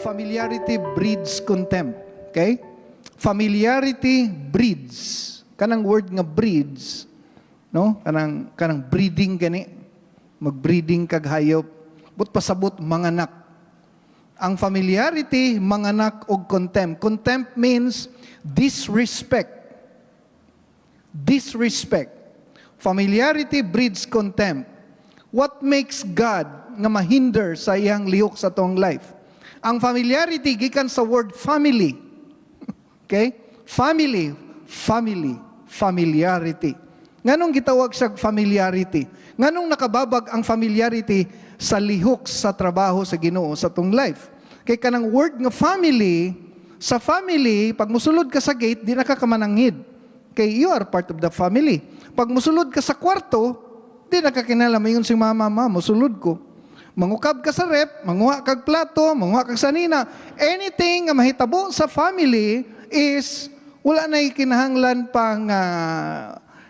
familiarity breeds contempt. Okay? Familiarity breeds. Kanang word nga breeds, no? Kanang breeding gani. Mag-breeding kag hayop. But pasabot manganak. Ang familiarity manganak og contempt. Contempt means disrespect. Disrespect. Familiarity breeds contempt. What makes God nga mahinder sa iyang lihok sa tong life? Ang familiarity gikan sa word family. Okay? Family, familiarity. Nganong gitawag siya familiarity? Nganong nakababag ang familiarity sa lihok sa trabaho sa Ginoo sa tong life? Kay kanang word nga family, sa family, pag musulod ka sa gate, di na ka kamananghid. Kay you are part of the family. Pag musulod ka sa kwarto, di na ka kinalamayon si mama, musulod ko. Mangukab ka sa rep, manguha kag plato, manguha kag sanina. Anything nga mahitabo sa family is wala na kinahanglan pang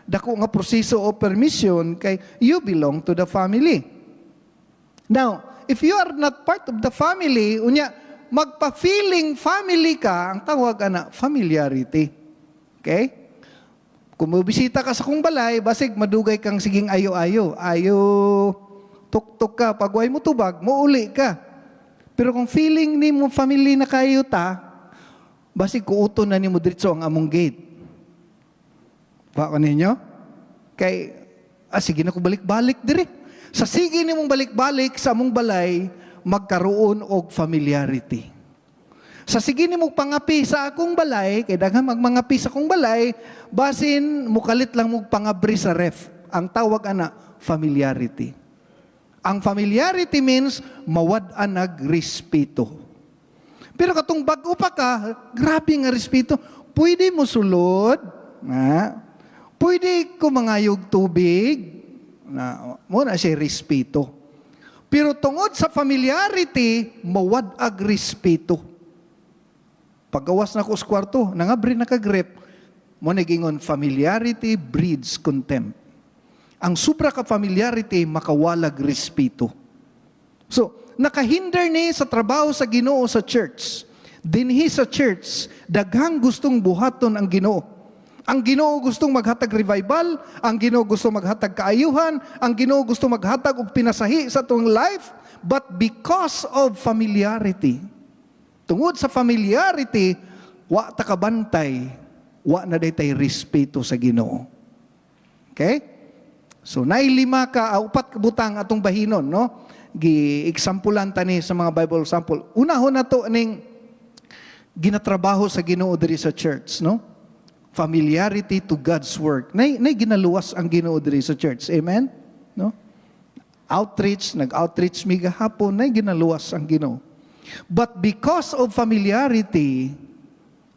dako nga proseso o permission kay you belong to the family. Now, if you are not part of the family, unya magpa-feeling family ka, ang tawag ana familiarity. Okay? Kung mabisita ka sa kong balay, basig madugay kang siging ayo-ayo. Ayo, tuk-tuk ka, pagway mo tubag, muuli ka. Pero kung feeling ni mo family na kayo ta, basig kuuto na ni mo diretso ang among gate. Baka ninyo? Kay, sige na ko balik-balik diri. Sa sige ni mong balik-balik sa among balay, magkaroon og familiarity. Sa sige ni mong pangapi sa akong balay, kay daghang magmangapi sa akong balay, basin mukalit lang mong pangabri sa ref. Ang tawag ana, familiarity. Ang familiarity means mawad-an nagrespeto. Pero katong bag-o pa ka, grabe nga respeto. Pwede mo sulod, pwede ko mangayog tubig, muna siya respeto. Pero tungod sa familiarity, mawad-ag respeto. Paggawas na ko sa kwarto, nangabri na kagrep, mo nagingon, familiarity breeds contempt. Ang sobra ka familiarity, makawalag respeto. So, nakahinder ni sa trabaho sa Ginoo sa church. Dinhi sa church, daghang gustong buhaton ang Ginoo. Ang Ginoo gustong maghatag revival, ang Ginoo gusto maghatag kaayuhan, ang Ginoo gusto maghatag og pinasahi sa tuong life, but because of familiarity, tungod sa familiarity, wa ta kabantay, wa na daytay respeto sa Ginoo. Okay? So, nailima ka, upat kabutang atong bahinon, no? Gi-examplean tani sa mga Bible sample. Unahon na to ning ginatrabaho sa Ginoo diri sa church, no? Familiarity to God's work. Nay ginaluwas ang Ginoo diri sa church. Amen? No? Outreach, nag-outreach mi gahapon, nay ginaluwas ang Ginoo. But because of familiarity,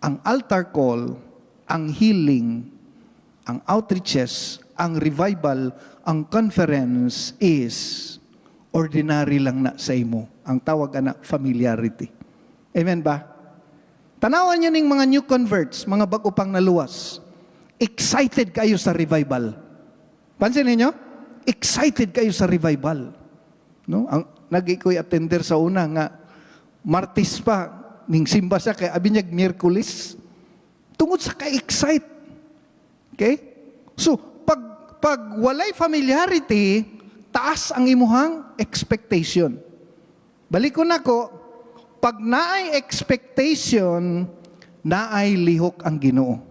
ang altar call, ang healing, ang outreaches, ang revival, ang conference is ordinary lang na sa imo. Ang tawag na familiarity. Amen ba? Tanawan niyo ning mga new converts, mga bago pang naluwas. Excited kayo sa revival. Pansin niyo? Excited kayo sa revival. No? Ang nag-ikoy attender sa una nga Martes pa ning simba siya kay abinyag Miyerkules. Tungod sa ka-excite. Okay? So, pag walay familiarity, taas ang imuhang expectation. Balik ko na ko, pag naay expectation, naay lihok ang Ginoo.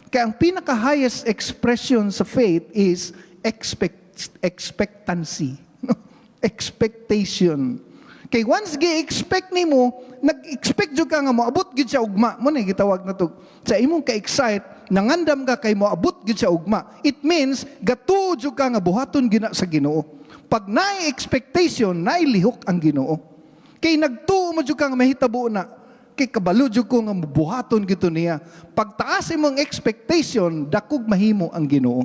Kaya ang pinaka-highest expression sa faith is expectancy. Expectation. Kay once gi-expect nimo, nag-expect jud ka nga moabot gid sa ugma. Mo na gitawag na to. Sa imong ka-excite, nangandam ka kay moabot gid sa ugma. It means gatuo jud ka nga buhaton gina sa Ginoo. Pag naay expectation, naay lihok ang Ginoo. Kay nagtuo mo jud ka nga mahitabo na. Kay kabalo jud ko nga buhaton gito niya. Pag taas imong expectation, dakog mahimo ang Ginoo.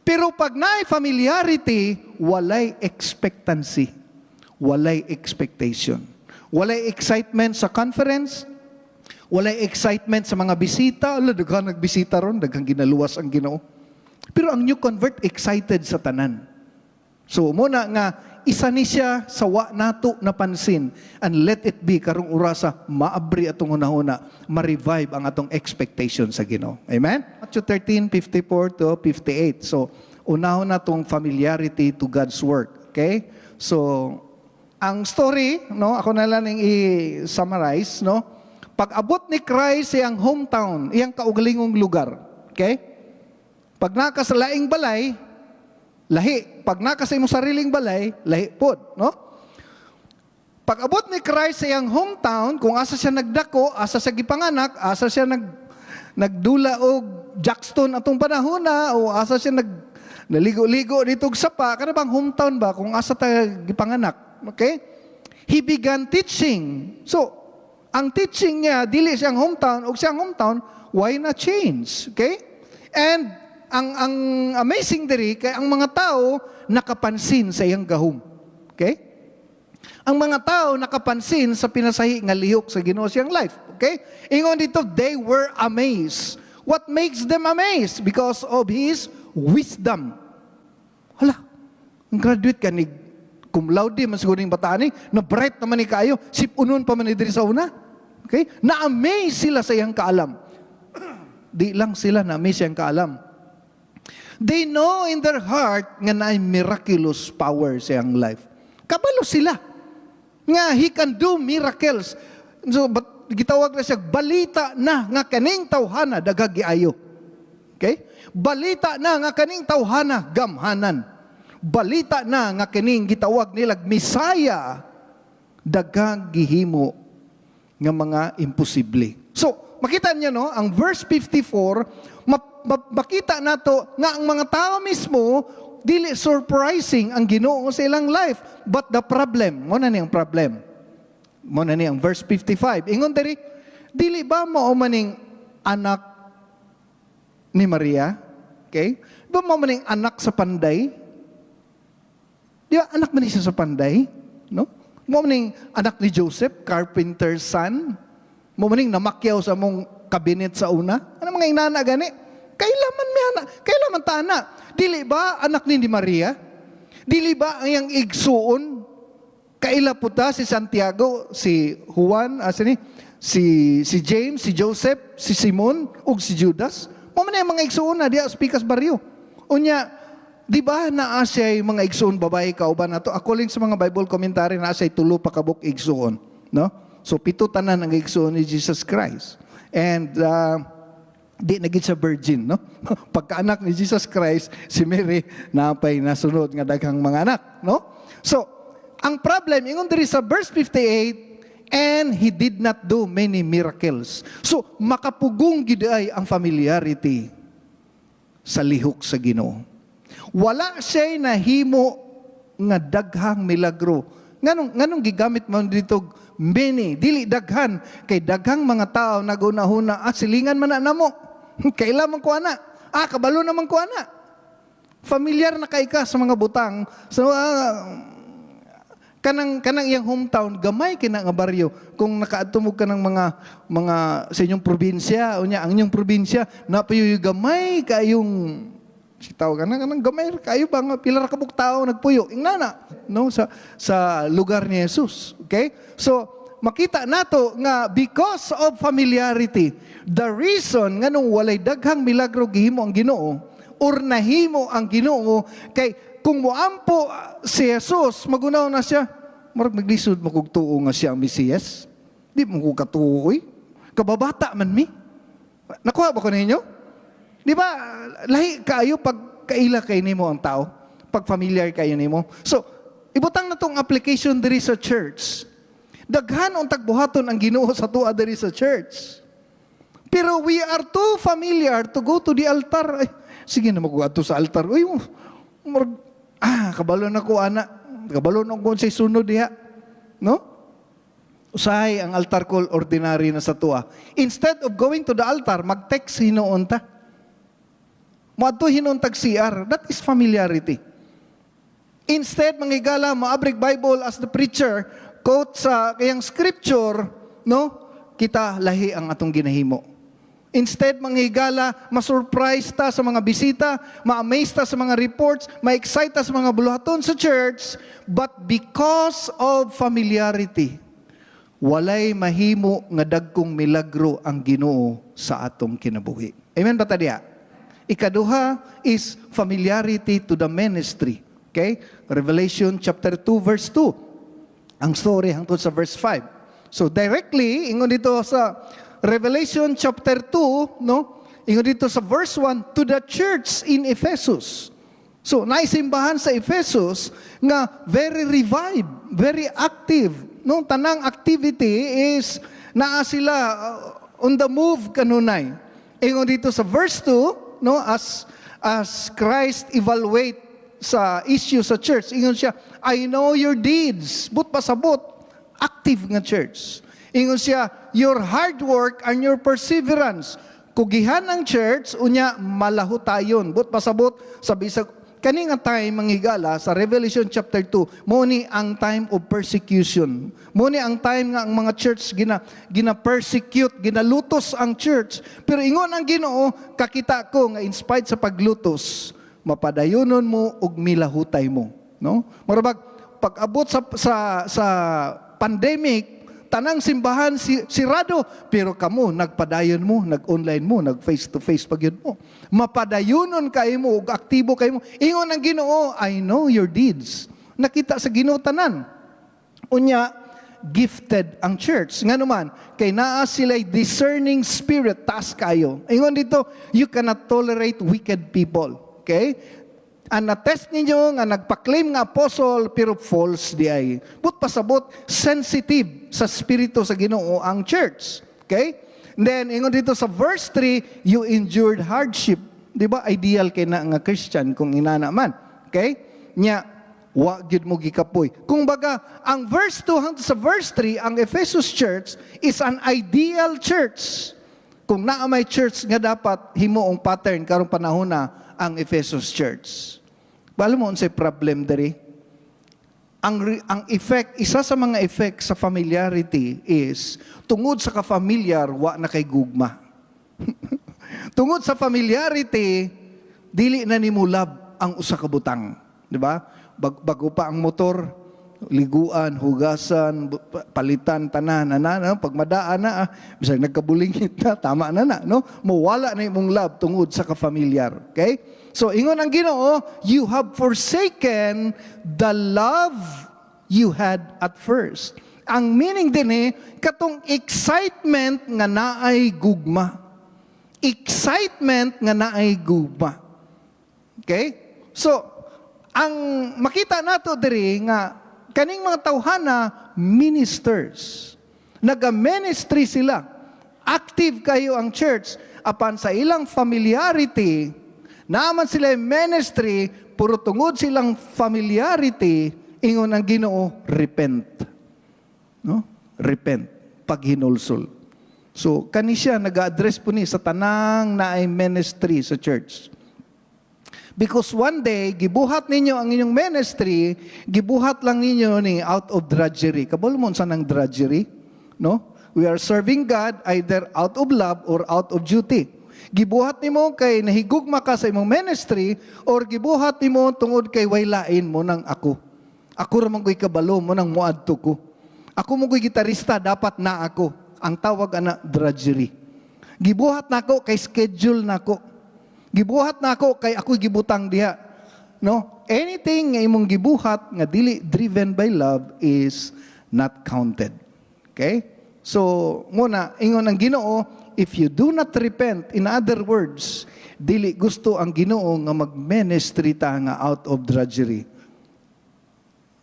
Pero pag naay familiarity, walay expectancy. Walay expectation. Walay excitement sa conference. Walay excitement sa mga bisita. Daghang nagbisita ron, daghang ginaluwas ang Ginoo. Pero ang new convert excited sa tanan. So muna nga isa ni siya sa wa nato napansin, and let it be karong orasa maabri atong hunahuna, ma-revive ang atong expectation sa Ginoo. Amen? Matthew 13:54 to 58. So, unahon na tong familiarity to God's work. Okay? So, ang story, no, ako na lang i-summarize, no? Pag-abot ni Christ sa iyang hometown, iyang kaugalingong lugar. Okay? Pag naka sa laing balay, lahi. Pag naka sa imong sariling balay, lahi pod, no? Pag-abot ni Christ sa iyang hometown, kung asa siya nagdako, asa siya gipanganak, asa siya nagdula og Jackson atong panahona, o asa siya naligo-ligo dito og sapa, kana bang hometown ba kung asa ta gipanganak? Okay? He began teaching. So, ang teaching niya, dili siyang hometown, o siyang hometown, why not change? Okay? And, ang amazing diri, kay ang mga tao, nakapansin sa iyang gahom. Okay? Ang mga tao, nakapansin sa pinasahi nga lihok sa Ginoo siyang life. Okay? Ingon dito, they were amazed. What makes them amazed? Because of His wisdom. Hala, ang graduate ka ni cum laude man siguro yung bataan ni, na bright naman ni kayo, sipunon pa man ni diri sa una. Okay? Na-amaze sila sa iyang kaalam. Di lang sila na-amaze sa iyang kaalam. They know in their heart nga na miraculous power sa iyang life. Kabalo sila. Nga, He can do miracles. So, gitawag na siya, balita na nga kaning tawhana, dagag giayo. Okay? Balita na nga kaning tawhana, gamhanan. Balita na nga kining gitawag nilag Misaya, daghang gihimo nga mga imposible. So, makita niyo no, ang verse 54, makita nato nga ang mga tao mismo dili surprising ang Ginoo sa ilang life, but the problem, mo na niyang problem. Mo na niyang verse 55. Ingon diri, dili ba mao maning anak ni Maria? Okay? Ba mao maning anak sa panday? Di ba, anak man siya sa panday? No? Mo maning anak ni Joseph, carpenter's son? Mo maning namakyaw sa mong kabinet sa una? Ano mga inana gani? Kailaman mi anak? Kailaman ta anak? Dili ba anak ni Maria? Dili ba ang iyang igsuon? Kaila puta si Santiago, si Juan, si James, si Joseph, si Simon, ug si Judas? Mo man ang mga igsuon na diya sa Pikas Barrio. Unya, di ba naa siya'y mga igsuon babae kauban nato? According sa mga Bible commentary, naa siya'y tulo pa kabuk igsuon. No? So, pito tanan ang igsuon ni Jesus Christ. And, di naging sa virgin. No? Pagkaanak ni Jesus Christ, si Mary, napay nasunod nga daghang mga anak. No? So, ang problem, ingon diri sa verse 58, and He did not do many miracles. So, makapugong giday ang familiarity sa lihok sa Ginoo. Wala siya nahimo nga daghang milagro. Nganong gigamit mo dito many, dili daghan, kay daghang mga tao nagunahuna, silingan man na namo. Kailan man ko ana? Kabalo naman ko ana. Familiar na kay ka sa mga butang. So, kanang iyang hometown, gamay kina nga baryo. Kung nakaadtumog ka ng mga sa inyong probinsya, unya ang inyong probinsya, napayo gamay kayong sitaw ka na gamay kayo ba nga pila ra kabuk tao nagpuyo ingnana no sa lugar ni Jesus. Okay? So makita nato nga because of familiarity, the reason nganong walay daghang milagro gihimo ang Ginoo or nahimo ang Ginoo kay kung moampo si Jesus magunaw na siya, murag maglisod mo kog tuo nga siya ang Mesiyas. Di mo ko katuoy. Kababata man mi. Nakuha ba ko ninyo? Di ba, lahi kayo pag kaila kay nimo ang tao, pag familiar kayo nimo. So, ibutang na tong application diri sa church. Daghan ang tagbuhaton ang Ginoo sa tuwa diri sa church. Pero we are too familiar to go to the altar. Ay, sige na mag-ato sa altar. Uy, kabalo na ko, ana. Kabalo na ko sa sunod diha. No? Usahay ang altar call ordinary na sa tuwa. Instead of going to the altar, mag-text hinoon ta. Moadto hinuntag CR. That is familiarity. Instead, mangigala, maabrig Bible as the preacher, quote sa kayang scripture, no? Kita lahi ang atong ginahimo. Instead, manghigala, ma-surprise ta sa mga bisita, ma-amaze ta sa mga reports, ma-excite ta sa mga buluhaton sa church, but because of familiarity, walay mahimo nga dagkong milagro ang Ginoo sa atong kinabuhi. Amen ba ta diha? Ikaduha is familiarity to the ministry. Okay? Revelation chapter 2 verse 2. Ang story hangtod sa verse 5. So directly ingon dito sa Revelation chapter 2, no? Ingon dito sa verse 1, to the church in Ephesus. So, naisimbahan sa Ephesus nga very revived, very active. No? Tanang activity is naa sila on the move kanunay. Ingon dito sa verse 2, no? As Christ evaluate sa issue sa church, ingon siya, I know your deeds. But pasabot, active nga church. Ingon siya, your hard work and your perseverance. Kugihan ang church, unya malahutayon. But pasabot, sabi sa kaning nga time manghigala sa Revelation chapter 2, mo ni ang time of persecution. Mo ni ang time nga ang mga church gina-persecute, ginalutos ang church. Pero ingon ang Ginoo, kakita ko nga in spite sa paglutos, mapadayonon mo ug milahutay mo, no? Marabag pag-abot sa pandemic, tanang simbahan sirado, pero kamo nagpadayon mo, nag-online mo, nag-face-to-face pagyud mo. Mapadayonon kayo mo, ug aktibo kayo mo. Ingon ang Ginoo, I know your deeds. Nakita sa Ginoo tanan. Unya, gifted ang church. Nga naman, kay naa sila'y discerning spirit, taas kayo. Ingon dito, you cannot tolerate wicked people. Okay? Ang na-test ninyo nga nagpa-claim nga apostle pero false di ay. But pasabot, sensitive sa spirito sa Ginoo ang church. Okay? And then, ingon dito sa verse 3, you endured hardship. Di ba? Ideal kay na nga Christian kung inana man. Okay? Nya, wa gyud mo gikapoy. Kung baga, ang verse 2 hangtod sa verse 3, ang Ephesus church is an ideal church. Kung naa may church nga dapat himuong pattern karong panahon na ang Ephesus church. Alam mo unsay problem diri? Ang effect, isa sa mga effect sa familiarity is tungod sa ka-familiar wa na kay gugma. Tungod sa familiarity dili na nimo love ang usa ka butang, di ba? Bago pa ang motor, liguan, hugasan, palitan tanan na pag madaan na bisag nagkabulingit na tama na no? Mawala na imong love tungod sa ka-familiar, okay? So, ingon ang Ginoo, you have forsaken the love you had at first. Ang meaning din katong excitement nga naay gugma. Excitement nga naay gugma. Okay? So, ang makita nato diri nga kaning mga tawhana ministers. Naga-ministry sila. Active kayo ang church apan sa ilang familiarity. Naaman sila yung ministry, puro tungod silang familiarity, ingon ang Ginoo, repent. No? Repent. Paghinulsol. So, kani siya nag-address po ni sa tanang na ay ministry sa church. Because one day, gibuhat ninyo ang inyong ministry, gibuhat lang ninyo ni out of drudgery. Kabalo mo saan ang drudgery? No? We are serving God either out of love or out of duty. Gibuhat nimo kay nahigugma ka sa imong ministry or gibuhat nimo tungod kay waylain mo nang ako. Ako ra man ko'y kabalo mo nang muadto ko. Ako mo ko'y gitarista, dapat na ako. Ang tawag ana drudgery. Gibuhat nako kay schedule nako. Gibuhat nako kay ako'y gibutang diha. No? Anything nga imong gibuhat nga dili driven by love is not counted. Okay? So, muna ingon ang Ginoo, if you do not repent, in other words, dili gusto ang Ginoo nga mag-ministry ta nga out of drudgery.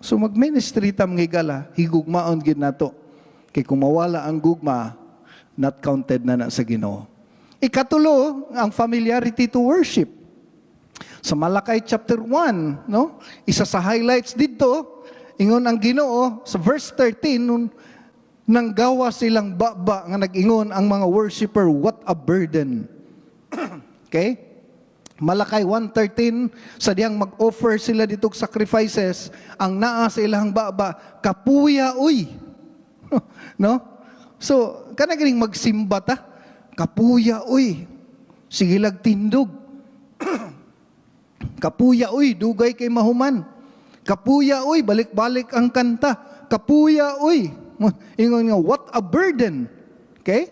So mag-ministry ta mga higala, higugmaon gid nato. Kay kung mawala ang gugma, not counted na sa Ginoo. Ikatulo, ang familiarity to worship. Sa Malakay chapter 1, no? Isa sa highlights dito, ingon ang Ginoo sa verse 13 nun, nanggawa silang baba nga nag-ingon ang mga worshiper, what a burden. Okay? Malakay 1:13, sa diyang mag-offer sila ditong sacrifices, ang naa sa ilang baba, kapuya uy. No? So, kanagaling magsimba ta. Kapuya, uy. Sigilag tindog. Kapuya, uy. Dugay kay mahuman. Kapuya, uy. Balik-balik ang kanta. Kapuya, uy. Ingon nga, what a burden. Okay?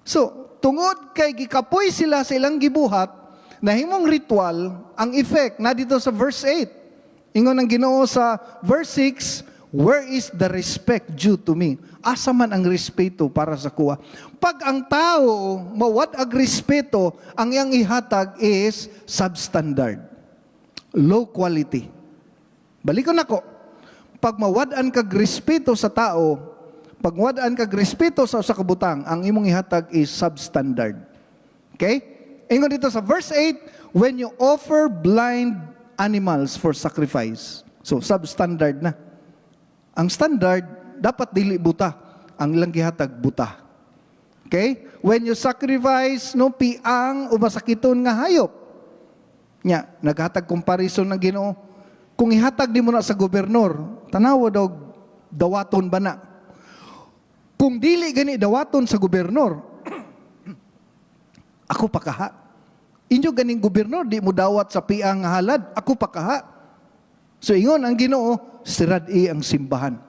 So, tungod kay gikapoy sila sa ilang gibuhat, nahimong ritual, ang effect, na dito sa verse 8. Ingon ang Ginoo sa verse 6, where is the respect due to me? Asa man ang respeto para sa kuha? Pag ang tao mawad ag respeto, ang iyang ihatag is substandard. Low quality. Balikon ako. Pag mawadaan kag respeto sa tao, pag mawadaan kag respeto sa usa ka butang, ang imong ihatag is substandard. Okay? Ingon dito sa verse 8, when you offer blind animals for sacrifice. So, substandard na. Ang standard, dapat dili buta. Ang ilang gihatag, buta. Okay? When you sacrifice, no, piang o masakiton nga hayop. Nya, naghatag comparison ng Ginoo. Kung ihatag di mo na sa gobernador, tanawa daw, dawaton ba na? Kung dili gani dawaton sa gobernador, ako pa kaha. Inyo ganing gobernador, di mo dawat sa piang nga halad, ako pa kaha. So ingon ang Ginoo, sirad-i ang simbahan.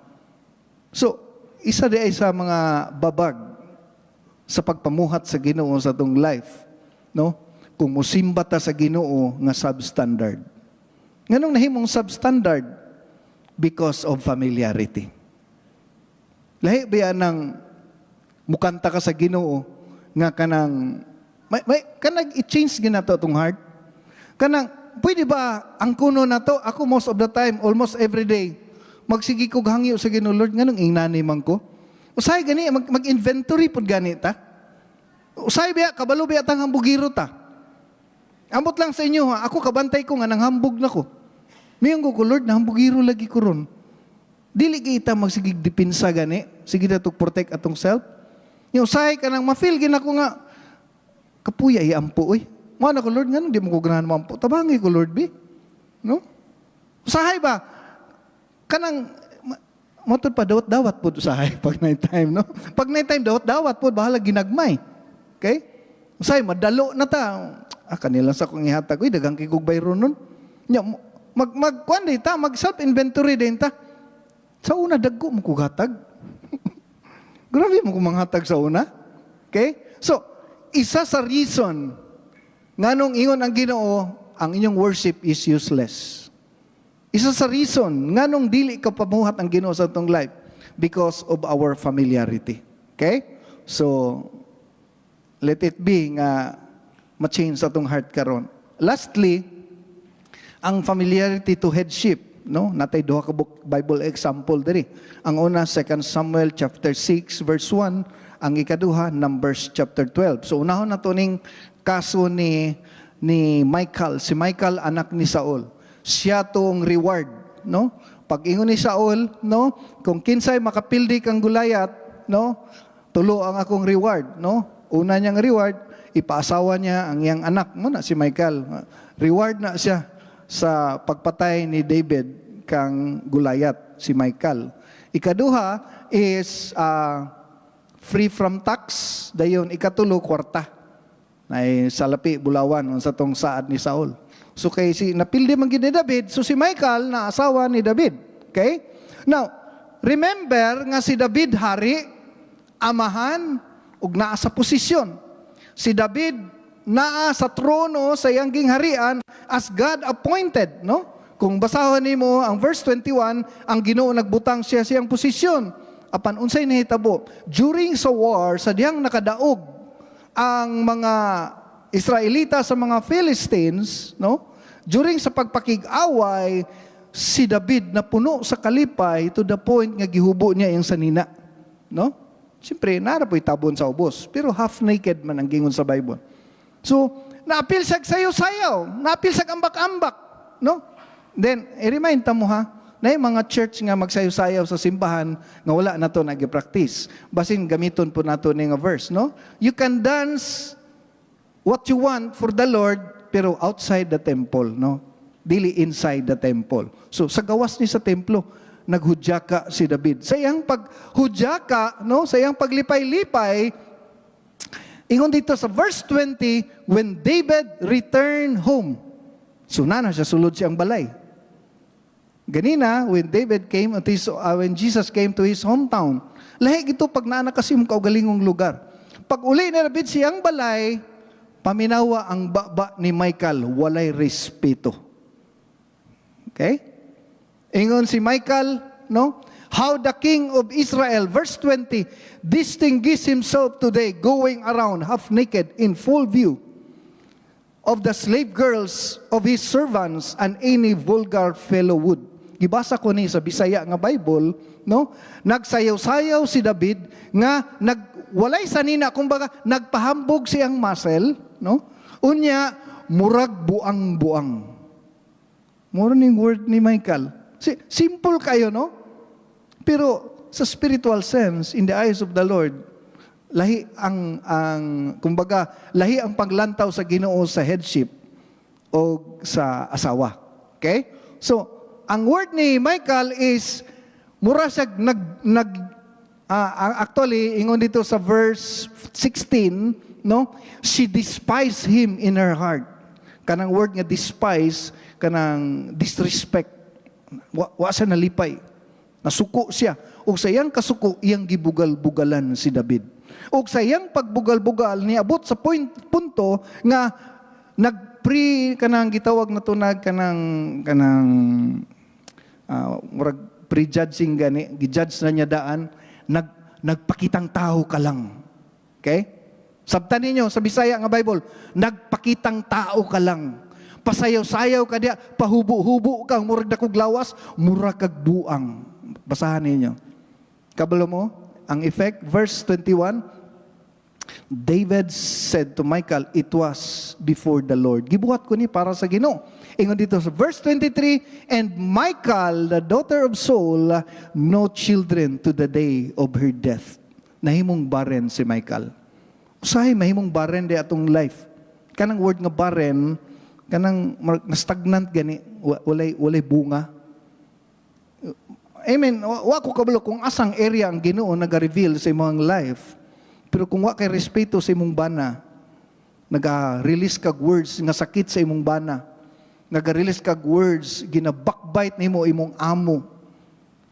So, isa di ay sa mga babag sa pagpamuhat sa Ginoo sa tong life, no? Kung musimba ta sa Ginoo nga substandard. Nganong nahimong substandard? Because of familiarity. Lahi ba yan ng mukanta ka sa Ginoo nga kanang kanang i-change ginato itong heart? Kanang, pwede ba ang kuno na to, ako most of the time, almost every day, magsigi ko hangyo sa Ginoo, Lord, nga nung ingnanay man ko. Usay gani, mag-inventory pod gani ta. Usay biya, kabalo biya tang hambugiro ta. Ambot lang sa inyo ha, ako kabantay ko nga nang hambog na ko. Mayong ko, Lord, na hambugiro lagi ko ron. Dili kita magsigig dipinsa gani, sige na to protect atong self. Yung usay ka nang ma-feel gina ko nga, kapuya iampo, uy. Mana ko, Lord, nga nung di mo ko ganahan mampo. Tabangi ko, Lord, be. No? Usahay ba? Kanang, matod pa, dawat-dawat po usahay pag night time, no? Pag night time, dawat-dawat po, bahala ginagmay. Okay? Usahay, madalo na ta. Kanila sa kong ihatag, uy, dagang kikog bayro nun. Mag-kwan din ta, mag-self-inventory din ta. Sa una, dagko mo kugatag. Grabe mo kung manghatag sa una. Okay? So, isa sa reason nganong ingon ang Ginoo, ang inyong worship is useless. Isa sa reason nganong dili ka pamuhat ang Ginoo sa atong life because of our familiarity. Okay? So, let it be nga ma-change sa atong heart karon. Lastly, ang familiarity to headship, no? Natay duha ka Bible example diri. Ang una, 2 Samuel chapter 6 verse 1, ang ikaduha, Numbers chapter 12. So unahon na to ning kaso ni Michal. Si Michal anak ni Saul. Siya tong reward, no? Pag ingon ni Saul, no, kung kinsay makapildi kang Gulayat, no, tulo ang akong reward, no? Una niyang reward, ipaasawa niya ang iyang anak mo na si Michal. Reward na siya sa pagpatay ni David kang Gulayat, si Michal. Ikaduha is free from tax, dayon ikatulo kwarta. Nay salapi bulawan sa tong saad ni Saul. So kay si napildi man gid ni David, so si Michal na asawa ni David. Okay? Now, remember nga si David hari, amahan ug naa sa posisyon. Si David naa sa trono sa iyang gingharian as God appointed, no? Kung basahon nimo ang verse 21, ang Ginoo nagbutang siya siyang posisyon. Apan unsay nahitabo? During sa war, sa diyang nakadaog ang mga Israelita sa mga Philistines, no? During sa pagpakig-away, si David na puno sa kalipay to the point nga gihubo niya yung sanina, no? Siyempre, nara po'y tabon sa ubos, pero half naked man ang gingon sa Bible. So, naapil sa sayaw-sayaw, naapil sa ambak-ambak, no? Then, i-remind ta mo ha, na yung mga church nga magsayaw-sayaw sa simbahan, nga wala na to nag-practice. Basin gamiton po nato ning verse, no? You can dance what you want for the Lord, pero outside the temple, no? Dili inside the temple. So, sa gawas ni sa templo, naghudyaka si David. Sa iyang paghudyaka, no? Sa iyang paglipay-lipay, Ingon dito sa verse 20, when David returned home. So na siya sulod siyang balay. Ganina, when Jesus came to his hometown, lahi ito pag naanak kasi yung kaugalingong lugar. Pag uli ni David siyang balay, paminawa ang baba ni Michal, walay respeto. Okay? Ingon si Michal, no? How the king of Israel, verse 20, distinguished himself today, going around half naked in full view of the slave girls of his servants and any vulgar fellow would. Gibasa ko ni sa Bisaya nga Bible, no? Nagsayaw-sayaw si David nga walay sanina, kumbaga nagpahambog siyang muscle, no? Unya murag buang-buang. Morning word ni Michal. Simple kayo, no? Pero sa spiritual sense, in the eyes of the Lord, lahi kumbaga, lahi ang paglantaw sa Ginoo sa headship o sa asawa. Okay? So, ang word ni Michal is, mura siya actually, ingon dito sa verse 16, no? She despised him in her heart. Kanang word nga despise, kanang disrespect. Wa siya nalipay. Nasuko siya. O sa iyang kasuko, iyang gibugal-bugalan si David. O sa iyang pagbugal-bugal, niabot sa punto nga kanang gitawag na tunag pre-judging gani, gi-judge na niya daan, nagpakitang tao ka lang. Okay? Sabtan ninyo sa Bisaya nga Bible, nagpakitang tao ka lang. Pasayaw-sayaw ka diya, pahubo-hubo kang murag dakog lawas, murag kag buang. Basahan ninyo. Kabalo mo, ang effect, verse 21, David said to Michal, it was before the Lord. Gibuhat ko ni para sa Ginoo. Ingon dito sa verse 23, and Michal, the daughter of Saul, no children to the day of her death. Nahimong barren si Michal. Usahay mahimong barren di atong life. Kanang word nga barren, kanang stagnant gani, walay bunga. Amen. Wa ko kabalo kung asang area ang Ginoo naga-reveal sa imong life. Pero kung wa kay respeto sa imong bana, naga-release kag words nga sakit sa imong bana. Naga-release kag words gina-backbite nimo imong amo.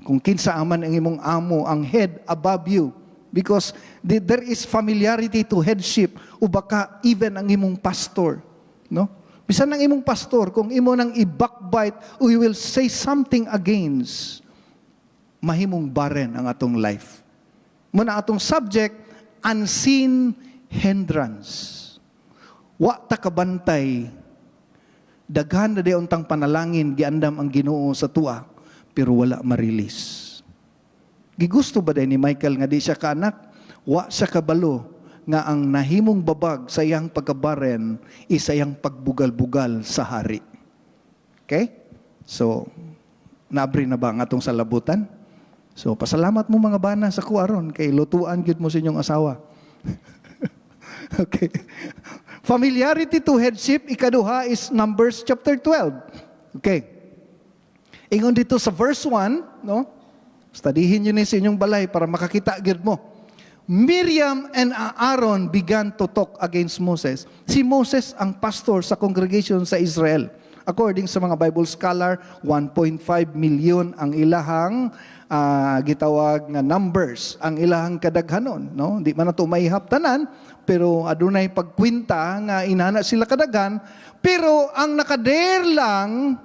Kung kinsa aman ang imong amo, ang head above you. Because there is familiarity to headship o baka even ang imong pastor, no? Bisan ang imong pastor, kung imo nang i-backbite o you will say something against, mahimong barren ang atong life. Muna atong subject, unseen hindrance. Wa ta kabantay, daghan na di untang panalangin, giandam ang Ginoo sa tua, pero wala ma-release. Gigusto ba day ni Michal nga di siya kaanak? Wa siya kabalo nga ang nahimong babag sa iyang pagkabaren is sa iyang pagbugal-bugal sa hari. Okay? So, naabri na ba ang atong salabutan? So, pasalamat mo mga bana sa kuaron kay lutuan gyud mo sa inyong asawa. Okay. Familiarity to headship, ikaduha is Numbers chapter 12. Okay. Ingon dito sa verse 1, no? Studihin nyo ni sa inyong balay para makakita gyud mo. Miriam and Aaron began to talk against Moses. Si Moses ang pastor sa congregation sa Israel. According sa mga Bible scholar, 1.5 million ang ilahang gitawag nga numbers, ang ilahang kadaghanon, no? Di man nato maihaptanan, pero adunay pagkwinta nga inana sila kadaghan, pero ang nakader lang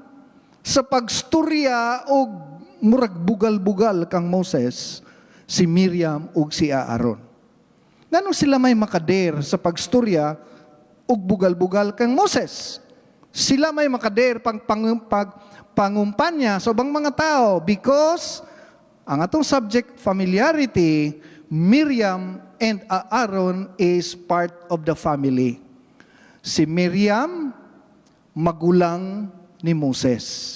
sa pagstorya og murag bugal-bugal kang Moses, si Miriam ug si Aaron. Ngano sila may makader sa pagstorya ug bugal-bugal kang Moses? Sila may makader pangumpanya sa ubang mga tao because ang atong subject, familiarity, Miriam and Aaron is part of the family. Si Miriam, magulang ni Moses.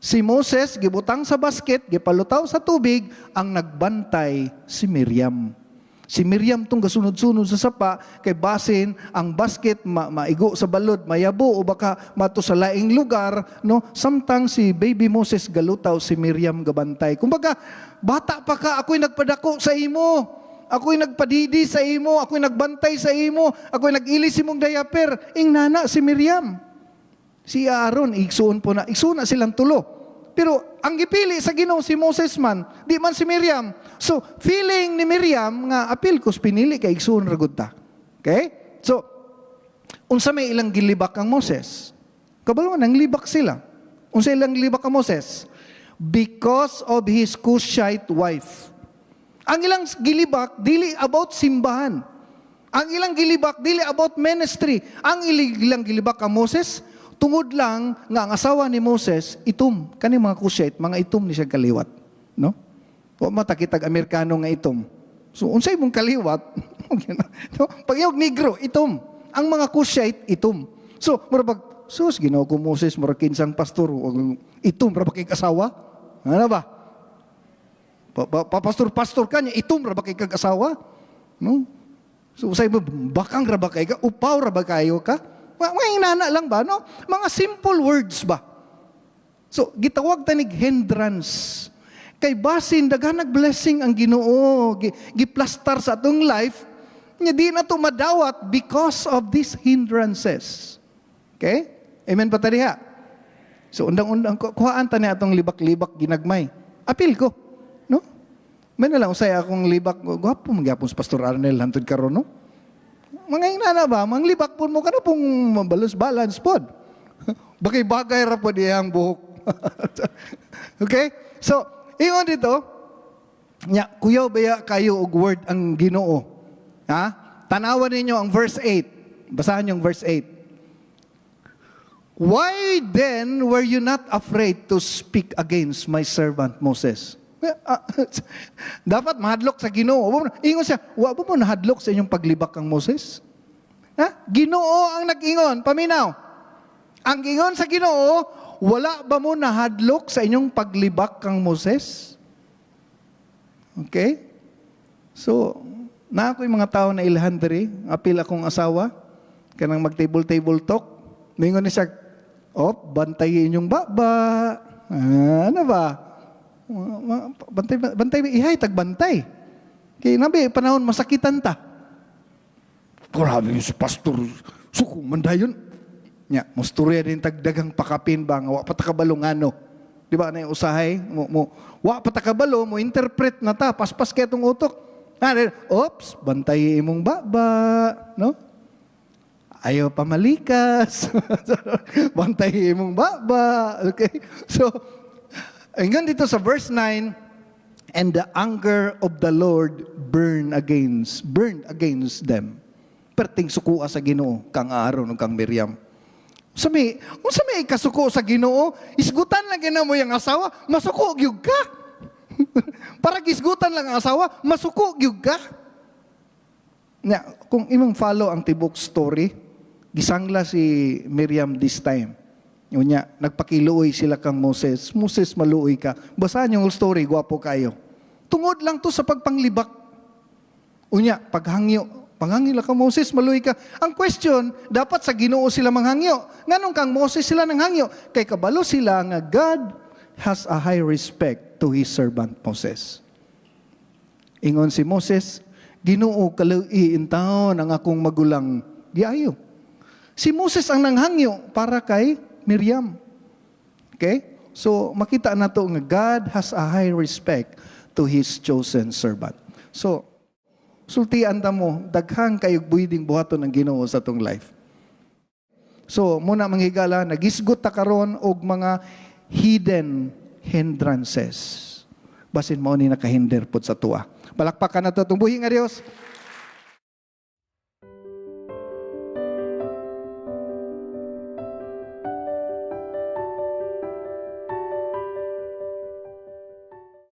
Si Moses, gibutang sa basket, gipalutaw sa tubig, ang nagbantay si Miriam. Si Miriam tong gasunod-sunod sa sapa, kay basin ang basket maigo sa balod, mayabo o baka mato sa laing lugar, no? Samtang si baby Moses galutaw, si Miriam gabantay. Kumbaga, bata pa ka, ako'y nagpadako sa imo. ako'y nagpadidi sa imo, ako'y nagbantay sa imo, ako'y nag-ilis imong diaper. Ing nana si Miriam. Si Aaron, igsuon na silang tulo. Pero ang gipili sa Ginoo si Moses man, di man si Miriam. So, feeling ni Miriam nga apil ko pinili kay igsuon ra gud ta. Okay? So, unsa may ilang gilibak ang Moses? Kabalo nang libak sila. Unsa ilang libak ang Moses? Because of his Cushite wife. Ang ilang gilibak dili about simbahan. Ang ilang gilibak dili about ministry. Ang ilang gilibak ang Moses tungod lang nga ang asawa ni Moses itom kani mga Cushite, mga itom ni siya kaliwat, no? Wa matakitag Amerikano nga itom. So unsay mong kaliwat? No? Pag yung negro itom, ang mga Cushite itom. So murag sus Ginoo ko Moses murag kinsang pastor itom ra ba kay asawa? Ano ba? Pastor kanya itom ra ba kay kag-asawa? No? So usay mo bakang ra ba kay ka? Upaw ra ba kayo ka? Mga inana lang ba, no? Mga simple words ba? So, gitawag tanig hindrance. Kay basin, daghanag blessing ang Ginoo, giplastar sa atong life, nga di na to madawat because of these hindrances. Okay? Amen pa tadiha? So, undang-undang, kuhaan ta ni atong libak-libak ginagmay. Apil ko, no? May na lang, usay akong libak, gwapo magyapon sa Pastor Arnel, hantod karon, no? Mga inana ba, mga libak po mo ka na pong balance pod. Bagay-bagay ra po diyang buhok. Okay? So, ingon dito, kuyaw baya kayo og word ang Ginoo. Ha? Tanawan ninyo ang verse 8. Basahan yung verse 8. Why then were you not afraid to speak against my servant Moses? Dapat mahadlok sa Ginoo. Ingon siya, wa ba mo nahadlok sa inyong paglibak kang Moses? Ha? Ginoo ang nag-ingon, paminaw. Ang ingon sa Ginoo, wala ba mo nahadlok sa inyong paglibak kang Moses? Okay? So, na ako yung mga tao na ilhan diri, apil akong asawa, kanang mag-table talk, mingon ni siya, bantay inyong baba. Ano ba? Bantay, ihay, tagbantay. Kaya nabi, panahon masakitan ta. Grabe yung pastor, suko, mandayon. Nya, musturya din tagdagang pakapin ba, nga wa patakabalong ano. Di ba na yung usahay? Wa patakabalo, mo interpret na ta, paspas kaya itong utok. Oops, bantay imong baba, no? Ayaw pamalikas. Bantay imong baba. Okay? So, hanggang dito sa verse 9, and the anger of the Lord burned against them. Perting sukuha sa Ginoo kang Aaron o kang Miriam. Unsa may kasuko sa Ginoo, isgutan lang gina mo yung asawa, masuko gyud ka. Para gisgutan lang ang asawa, masuko gyud ka. Kung imong follow ang tibok story, gisangla si Miriam this time. Unya, nagpakiluoy sila kang Moses. Moses, maluoy ka. Basahan yung story, gwapo kayo. Tungod lang to sa pagpanglibak. Unya, panghangyo lang kang Moses, maluoy ka. Ang question, dapat sa Ginoo sila manghangyo. Nganong kang Moses sila nanghangyo? Kay kabalo sila nga God has a high respect to His servant Moses. Ingon si Moses, Ginoo kaluoy in taon ang akong magulang. Giayo. Si Moses ang nanghangyo para kay Miriam. Okay? So, makita na to nga God has a high respect to His chosen servant. So, sultian ta mo, daghang kayog buhiding buhaton ng Ginoo sa tong life. So, muna manghigala, nagisgot ta karon og mga hidden hindrances. Basin mo ni nakahinder pod sa tuwa. Palakpakan na to itong buhi nga Diyos.